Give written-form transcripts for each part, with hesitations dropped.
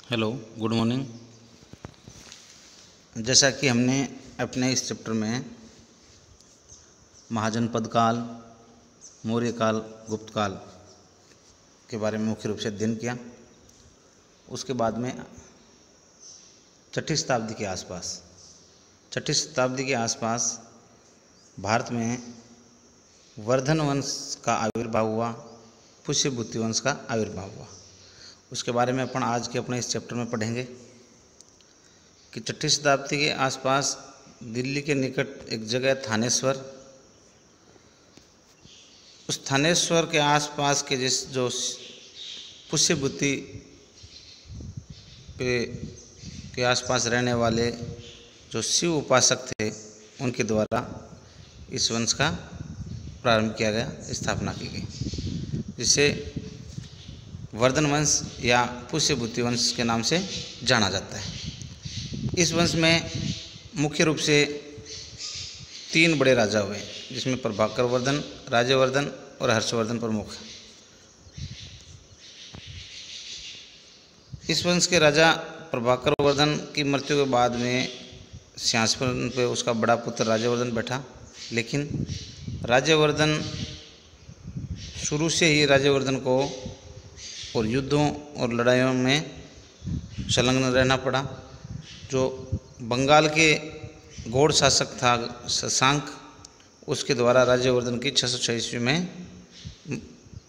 Hello, good morning. जैसा कि हमने अपने इस चैप्टर में महाजनपद काल, मौर्य काल, गुप्त काल के बारे में मुख्य रूप से अध्ययन किया। उसके बाद में छठी शताब्दी के आसपास भारत में वर्धन वंश का आविर्भाव हुआ, पुष्यभूति वंश का आविर्भाव हुआ। उसके बारे में अपन आज के अपने इस चैप्टर में पढ़ेंगे कि छठी शताब्दी के आसपास दिल्ली के निकट एक जगह थानेश्वर, उस थानेश्वर के आसपास के जो पुष्यभूति के आसपास रहने वाले जो शिव उपासक थे, उनके द्वारा इस वंश का प्रारंभ किया गया, स्थापना की गई, जिसे वर्धन वंश या पुष्यभूति वंश के नाम से जाना जाता है। इस वंश में मुख्य रूप से 3 बड़े राजा हुए, जिसमें प्रभाकर वर्धन, राज्यवर्धन और हर्षवर्धन प्रमुख। इस वंश के राजा प्रभाकर वर्धन की मृत्यु के बाद में सिंहासन पर उसका बड़ा पुत्र राज्यवर्धन बैठा, लेकिन राज्यवर्धन शुरू से ही राज्यवर्धन को और युद्धों और लड़ाइयों में संलग्न रहना पड़ा। जो बंगाल के गौड़ शासक था शशांक, उसके द्वारा राज्यवर्धन की 606 ईस्वी में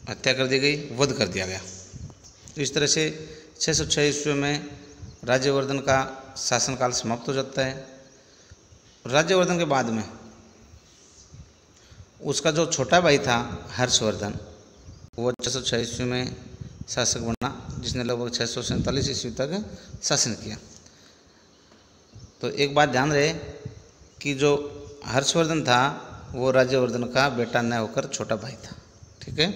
हत्या कर दी गई, वध कर दिया गया। इस तरह से 606 ईस्वी में राज्यवर्धन का शासनकाल समाप्त हो जाता है। राज्यवर्धन के बाद में उसका जो छोटा भाई था हर्षवर्धन, वो 606 ईस्वी में शासक बना, जिसने लगभग 647 ईस्वी तक शासन किया। तो एक बात ध्यान रहे कि जो हर्षवर्धन था वो राज्यवर्धन का बेटा न होकर छोटा भाई था। ठीक है,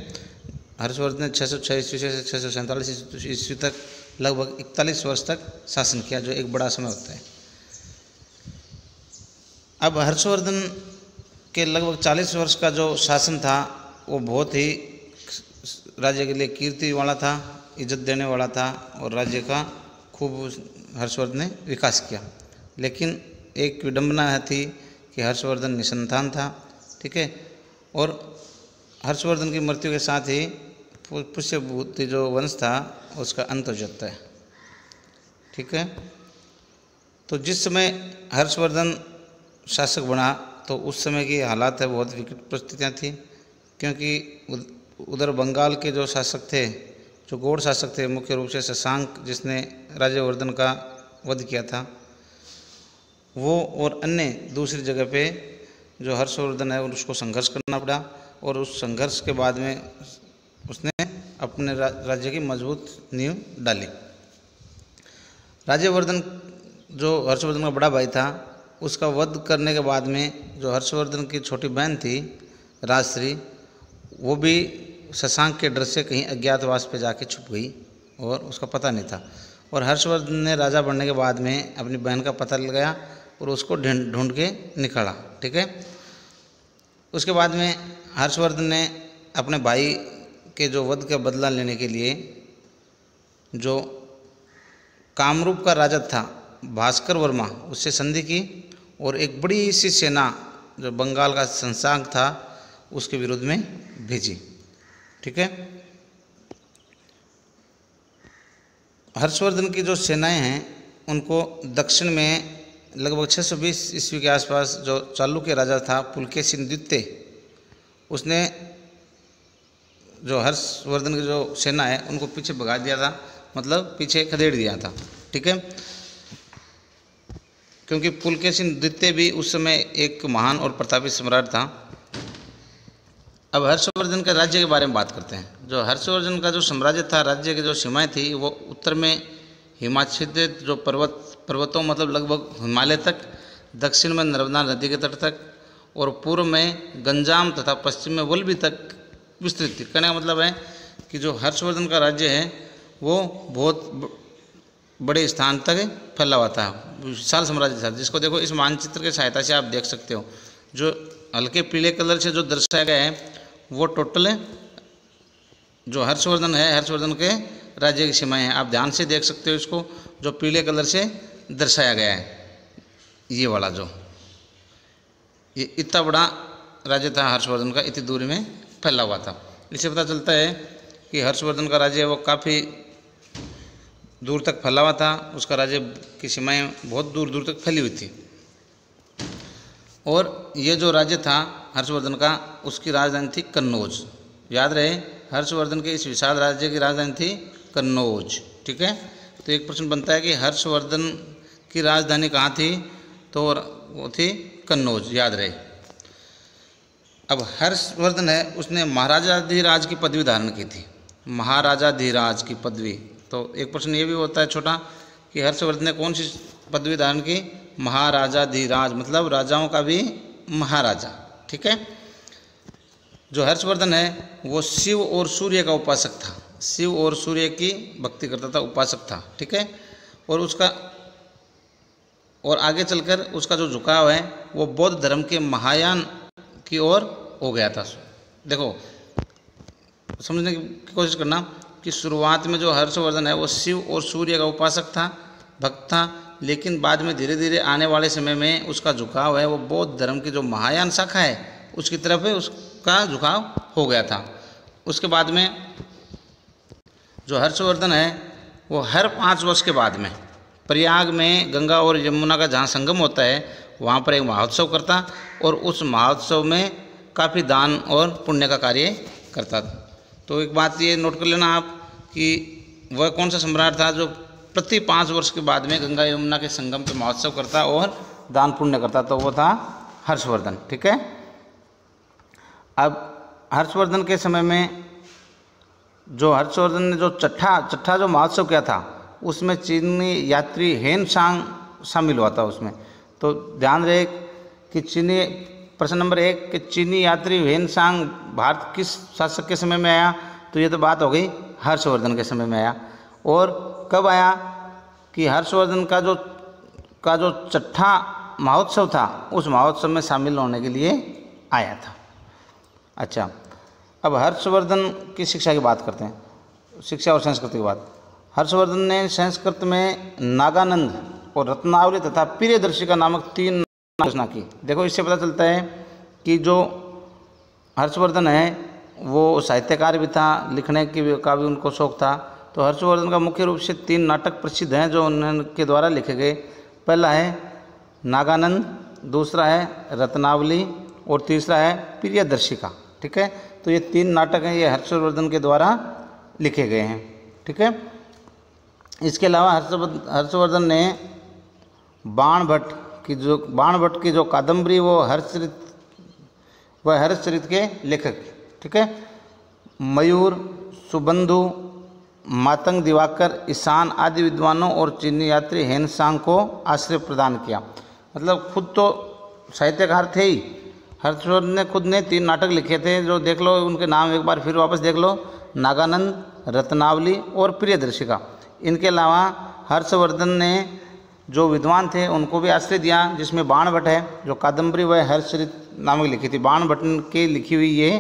हर्षवर्धन ने 606 ईस्वी से 647 ईस्वी तक लगभग 41 वर्ष तक शासन किया, जो एक बड़ा समय होता है। अब हर्षवर्धन के लगभग 40 वर्ष का जो शासन था वो बहुत ही राज्य के लिए कीर्ति वाला था, इज्जत देने वाला था, और राज्य का खूब हर्षवर्धन ने विकास किया। लेकिन एक विडंबना थी कि हर्षवर्धन निसंतान था। ठीक है, और हर्षवर्धन की मृत्यु के साथ ही पुष्यभूति जो वंश था उसका अंत हो जाता है। ठीक है, तो जिस समय हर्षवर्धन शासक बना तो उस समय की हालात है बहुत विकट परिस्थितियाँ थी, क्योंकि उधर बंगाल के जो शासक थे, जो गौड़ शासक थे, मुख्य रूप से शशांक, जिसने राज्यवर्धन का वध किया था, वो और अन्य दूसरी जगह पे जो हर्षवर्धन है उसको संघर्ष करना पड़ा, और उस संघर्ष के बाद में उसने अपने राज्य की मजबूत नींव डाली। राज्यवर्धन जो हर्षवर्धन का बड़ा भाई था, उसका वध करने के बाद में जो हर्षवर्धन की छोटी बहन थी राजश्री, वो भी शशांक के डर से कहीं अज्ञातवास पे जाके छुप गई और उसका पता नहीं था। और हर्षवर्धन ने राजा बनने के बाद में अपनी बहन का पता लगाया और उसको ढूंढ के निकाला। ठीक है, उसके बाद में हर्षवर्धन ने अपने भाई के जो वध का बदला लेने के लिए जो कामरूप का राजा था भास्कर वर्मा, उससे संधि की और एक बड़ी सी सेना जो बंगाल का शशांक था उसके विरुद्ध में भेजी। ठीक है, हर्षवर्धन की जो सेनाएं हैं उनको दक्षिण में लगभग 620 ईस्वी के आसपास जो चालुक्य राजा था पुलकेशिन द्वितीय, उसने जो हर्षवर्धन की जो सेना है उनको पीछे भगा दिया था, मतलब पीछे खदेड़ दिया था। ठीक है, क्योंकि पुलकेशिन द्वितीय भी उस समय एक महान और प्रतापी सम्राट था। अब हर्षवर्धन के राज्य के बारे में बात करते हैं। जो हर्षवर्धन का जो साम्राज्य था, राज्य की जो सीमाएं थी, वो उत्तर में हिमाच्छादित जो पर्वतों मतलब लगभग हिमालय तक, दक्षिण में नर्मदा नदी के तट तक, और पूर्व में गंजाम तथा पश्चिम में वल्लभी तक विस्तृत थी। कहने का मतलब है कि जो हर्षवर्धन का राज्य है वो बहुत बड़े स्थान तक फैला हुआ था, विशाल साम्राज्य था, जिसको देखो इस मानचित्र के सहायता से आप देख सकते हो। जो हल्के पीले कलर से जो दर्शाया गया है वो टोटल जो हर्षवर्धन है, हर्षवर्धन के राज्य की सीमाएं हैं। आप ध्यान से देख सकते हो इसको, जो पीले कलर से दर्शाया गया है, ये वाला जो ये इतना बड़ा राज्य था हर्षवर्धन का, इतनी दूरी में फैला हुआ था। इससे पता चलता है कि हर्षवर्धन का राज्य वो काफ़ी दूर तक फैला हुआ था, उसका राज्य की सीमाएं बहुत दूर दूर तक फैली हुई थी। और ये जो राज्य था हर्षवर्धन का, उसकी राजधानी थी कन्नौज। याद रहे, हर्षवर्धन के इस विशाल राज्य की राजधानी थी कन्नौज। ठीक है, तो एक प्रश्न बनता है कि हर्षवर्धन की राजधानी कहाँ थी, तो वो थी कन्नौज, याद रहे। अब हर्षवर्धन है, उसने महाराजाधिराज की पदवी धारण की थी, महाराजाधिराज की पदवी। तो एक प्रश्न ये भी होता है छोटा कि हर्षवर्धन ने कौन सी पदवी धारण की, महाराजाधिराज, मतलब राजाओं का भी महाराजा। ठीक है, जो हर्षवर्धन है वो शिव और सूर्य का उपासक था, शिव और सूर्य की भक्ति करता था, उपासक था। ठीक है, और आगे चलकर उसका जो झुकाव है वो बौद्ध धर्म के महायान की ओर हो गया था। देखो, समझने की कोशिश करना कि शुरुआत में जो हर्षवर्धन है वो शिव और सूर्य का उपासक था, भक्त था, लेकिन बाद में धीरे धीरे आने वाले समय में उसका झुकाव है वो बौद्ध धर्म की जो महायान शाखा है उसकी तरफ है, उसका झुकाव हो गया था। उसके बाद में जो हर्षवर्धन है वो हर 5 वर्ष के बाद में प्रयाग में गंगा और यमुना का जहाँ संगम होता है वहाँ पर एक महोत्सव करता, और उस महोत्सव में काफ़ी दान और पुण्य का कार्य करता। तो एक बात ये नोट कर लेना आप कि वह कौन सा सम्राट था जो प्रति 5 वर्ष के बाद में गंगा यमुना के संगम पे महोत्सव करता और दान पुण्य करता, तो वो था हर्षवर्धन। ठीक है, अब हर्षवर्धन के समय में जो हर्षवर्धन ने जो छठा जो महोत्सव किया था उसमें चीनी यात्री हेनसांग शामिल हुआ था उसमें। तो ध्यान रहे कि प्रश्न नंबर 1 कि चीनी यात्री हेनसांग भारत किस शासक के समय में आया, तो ये तो बात हो गई हर्षवर्धन के समय में आया। और कब आया कि हर्षवर्धन का जो छठा महोत्सव था उस महोत्सव में शामिल होने के लिए आया था। अच्छा, अब हर्षवर्धन की शिक्षा की बात करते हैं, शिक्षा और संस्कृति की बात। हर्षवर्धन ने संस्कृत में नागानंद और रत्नावली तथा प्रियदर्शिका नामक 3 घोषणा की। देखो, इससे पता चलता है कि जो हर्षवर्धन है वो साहित्यकार भी था, लिखने का भी उनको शौक था। तो हर्षवर्धन का मुख्य रूप से 3 नाटक प्रसिद्ध हैं जो उनके द्वारा लिखे गए। पहला है नागानंद, दूसरा है रत्नावली और तीसरा है प्रियदर्शिका। ठीक है, तो ये 3 नाटक हैं, ये हर्षवर्धन के द्वारा लिखे गए हैं। ठीक है, इसके अलावा हर्षवर्धन ने बाणभट्ट की जो कादम्बरी वो हर्षचरित के लेखक। ठीक है, मयूर, सुबंधु, मातंग दिवाकर, ईशान आदि विद्वानों और चीनी यात्री हेनसांग को आश्रय प्रदान किया। मतलब खुद तो साहित्यकार थे ही, हर्षवर्धन ने खुद ने 3 नाटक लिखे थे, जो देख लो उनके नाम एक बार फिर वापस देख लो, नागानंद, रत्नावली और प्रियदर्शिका। इनके अलावा हर्षवर्धन ने जो विद्वान थे उनको भी आश्रय दिया, जिसमें बाणभट्ट है, जो कादम्बरी व हर्षचरित नामक लिखी थी। बाणभट्ट की लिखी हुई ये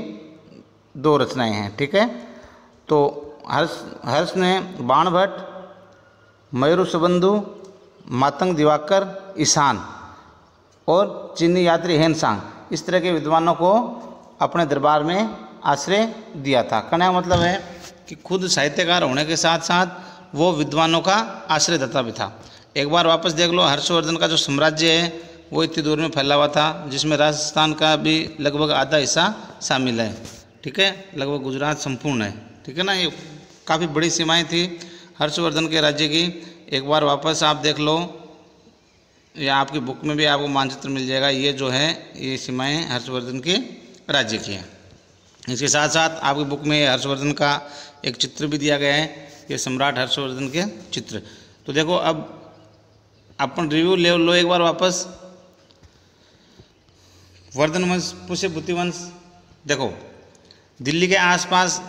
2 रचनाएं हैं। ठीक है, तो हर्ष ने बाणभट्ट, मयूर सुबंधु, मातंग दिवाकर, ईशान और चीनी यात्री हेनसांग, इस तरह के विद्वानों को अपने दरबार में आश्रय दिया था। कहने का मतलब है कि खुद साहित्यकार होने के साथ साथ वो विद्वानों का आश्रयदाता भी था। एक बार वापस देख लो, हर्षवर्धन का जो साम्राज्य है वो इतनी दूर में फैला हुआ था, जिसमें राजस्थान का भी लगभग आधा हिस्सा शामिल है। ठीक है, लगभग गुजरात संपूर्ण है। ठीक है ना, ये काफ़ी बड़ी सीमाएं थी हर्षवर्धन के राज्य की। एक बार वापस आप देख लो, या आपकी बुक में भी आपको मानचित्र मिल जाएगा। ये जो है ये सीमाएं हर्षवर्धन के राज्य की हैं। इसके साथ साथ आपकी बुक में हर्षवर्धन का एक चित्र भी दिया गया है, ये सम्राट हर्षवर्धन के चित्र। तो देखो, अब अपन रिव्यू ले लो एक बार वापस। वर्धन वंश, पुष्यभूति वंश। देखो, दिल्ली के आसपास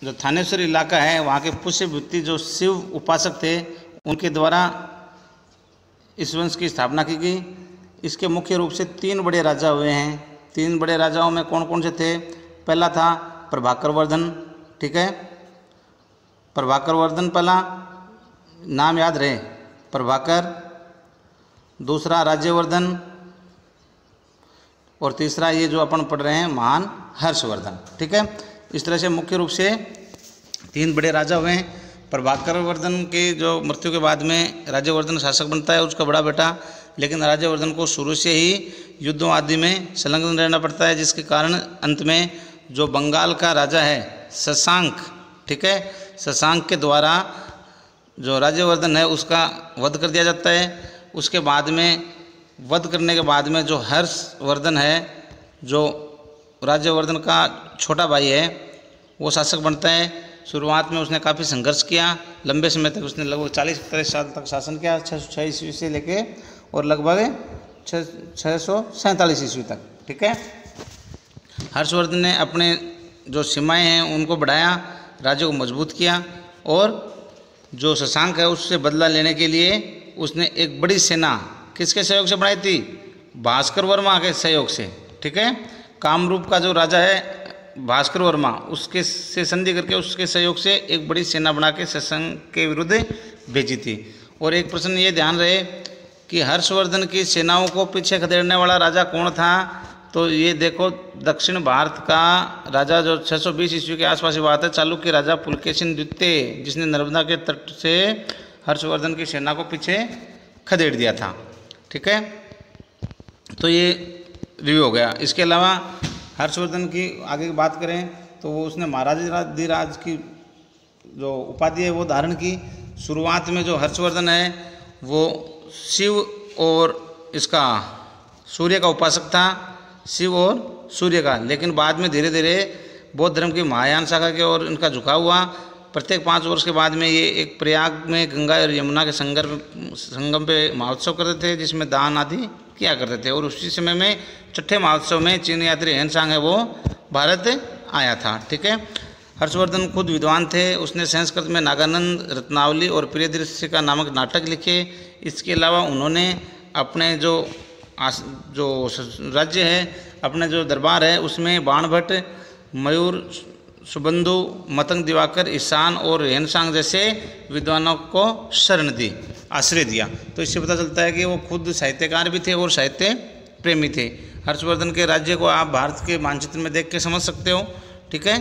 जो थानेश्वर इलाका है वहाँ के पुष्यभूति जो शिव उपासक थे उनके द्वारा इस वंश की स्थापना की गई। इसके मुख्य रूप से 3 बड़े राजा हुए हैं। 3 बड़े राजाओं में कौन कौन से थे? पहला था प्रभाकर वर्धन। ठीक है, प्रभाकर वर्धन पहला नाम याद रहे, प्रभाकर, दूसरा राज्यवर्धन, और तीसरा ये जो अपन पढ़ रहे हैं महान हर्षवर्धन। ठीक है, इस तरह से मुख्य रूप से 3 बड़े राजा हुए हैं। प्रभाकर वर्धन के जो मृत्यु के बाद में राज्यवर्धन शासक बनता है, उसका बड़ा बेटा, लेकिन राज्यवर्धन को शुरू से ही युद्धों आदि में संलग्न रहना पड़ता है, जिसके कारण अंत में जो बंगाल का राजा है शशांक, ठीक है, शशांक के द्वारा जो राज्यवर्धन है उसका वध कर दिया जाता है। उसके बाद में वध करने के बाद में जो हर्षवर्धन है, जो राज्यवर्धन का छोटा भाई है, वो शासक बनता है। शुरुआत में उसने काफ़ी संघर्ष किया, लंबे समय तक उसने लगभग 40-41 साल तक शासन किया, 606 ईस्वी से लेके और लगभग 647 ईस्वी तक। ठीक है, हर्षवर्धन ने अपने जो सीमाएं हैं उनको बढ़ाया, राज्य को मजबूत किया, और जो शशांक है उससे बदला लेने के लिए उसने एक बड़ी सेना किसके सहयोग से बनाई थी? भास्कर वर्मा के सहयोग से। ठीक है, कामरूप का जो राजा है भास्कर वर्मा, उसके से संधि करके उसके सहयोग से एक बड़ी सेना बना के शशांक के विरुद्ध भेजी थी। और एक प्रश्न ये ध्यान रहे कि हर्षवर्धन की सेनाओं को पीछे खदेड़ने वाला राजा कौन था? तो ये देखो, दक्षिण भारत का राजा जो 620 ईस्वी के आसपास की बात है, चालुक्य राजा पुलकेशिन द्वितीय, जिसने नर्मदा के तट से हर्षवर्धन की सेना को पीछे खदेड़ दिया था। ठीक है, तो ये रिव्यू हो गया। इसके अलावा हर्षवर्धन की आगे की बात करें तो वो उसने महाराजाधिराज की जो उपाधि है वो धारण की। शुरुआत में जो हर्षवर्धन है वो शिव और इसका सूर्य का उपासक था, शिव और सूर्य का, लेकिन बाद में धीरे धीरे बौद्ध धर्म की महायान शाखा की ओर इनका झुकाव हुआ। प्रत्येक 5 वर्ष के बाद में ये एक प्रयाग में गंगा और यमुना के संगम पे महोत्सव करते थे, जिसमें दान आदि किया करते थे। और उसी समय में छठे महोत्सव में चीन यात्री हेनसांग है वो भारत आया था। ठीक है, हर्षवर्धन खुद विद्वान थे, उसने संस्कृत में नागानंद, रत्नावली और प्रियदृश्य का नामक नाटक लिखे। इसके अलावा उन्होंने अपने जो राज्य है, अपने जो दरबार है, उसमें बाणभट्ट, मयूर, सुबंधु, मतंग दिवाकर, ईशान और हेनसांग जैसे विद्वानों को शरण दी, आश्रय दिया। तो इससे पता चलता है कि वो खुद साहित्यकार भी थे और साहित्य प्रेमी थे। हर्षवर्धन के राज्य को आप भारत के मानचित्र में देख के समझ सकते हो। ठीक है,